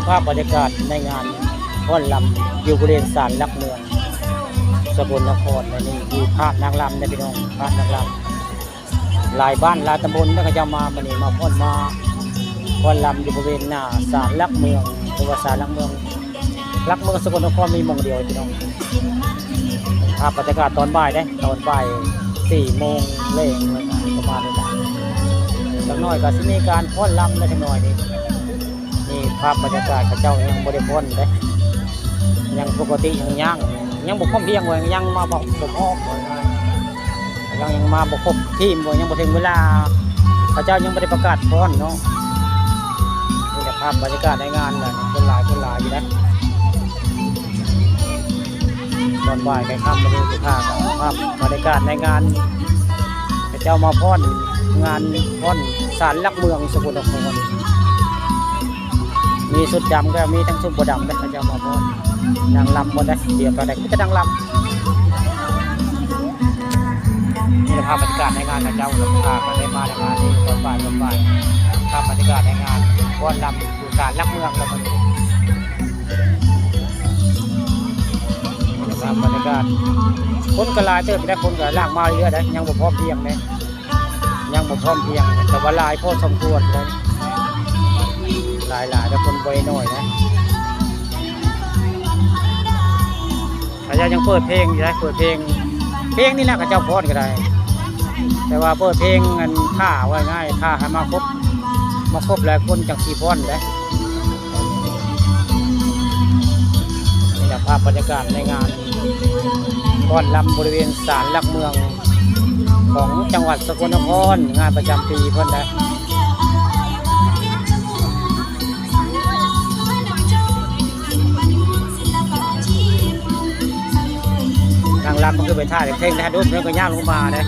ภาพบรรยากาศในงานฟ้อนรำอยู่บริเวณศาลหลักเมืองสกลนครนี่มีภาพนางรำในพี่น้องภาพนางรำหลายบ้านหลายตำบลก็จะมาบันนี้มาฟ้อนรำอยู่บริเวณหน้าศาลหลักเมืองหรือว่าศาลหลักเมืองสกลนครมีหม่องเดียวพี่น้องภาพบรรยากาศตอนบ่ายตอนบ่าย4 โมงเร่งประมาณนี้สักหน่อยก็จะมีการฟ้อนรำได้สักหน่อยนี่ภาพบรรยากาศพระเจ้ายังบริพ้นเลยยังปกติยังบุกพ้อมเพียงเลยยังมาบอกบุกพ้อมยังมาบุกครบทีมเลยยังบุกถึงเวลาพระเจ้ายังไม่ได้ประกาศพ้นเนาะนี่แหละภาพบรรยากาศในงานเลยคนหลายอยู่นะตอนบ่ายใกล้ค่ำมาดูสิภาพบรรยากาศในงานพระเจ้ามาพ้นงานพ้นศาลหลักเมืองสกลนครมีสุดดำก็มีทั้งสุดบดำได้พระเจ้ามาพ้นนางลำหมดได้เดียวกันได้ก็จะนางลำนี่ภาพบรรยากาศในงานพระเจ้าพากันได้มาในงานนี้ตอนบ่ายภาพบรรยากาศในงานพ้นลำอยู่ศาลหลักเมืองแล้วมันบรรยากาศคนกระลายเติมได้คนกระล่างมาเยอะได้ยังบ่พร้อมเพียงเลยยังบ่พร้อมเพียงแต่ว่าลายพอสมควรเลยหลายแต่คนบ่อยหน่อยนะพระเจ้ายังเปิดเพลงอยู่ได้เปิดเพลงนี่แหละพระเจ้าพอดก็ได้แต่ว่าเปิดเพลงเงินค่าไว้ง่ายค่าให้มาครบหลายคนจาก4 พอนเลยนี่แหละภาพบรรยากาศในงานฟ้อนรำบริเวณศาลหลักเมืองของจังหวัดสกลนครงานประจำปีเพิ่นได้นางรำมันคือไปท่าเด็กเท่งนะดูเพื่อนก็ย่างลงมาเลย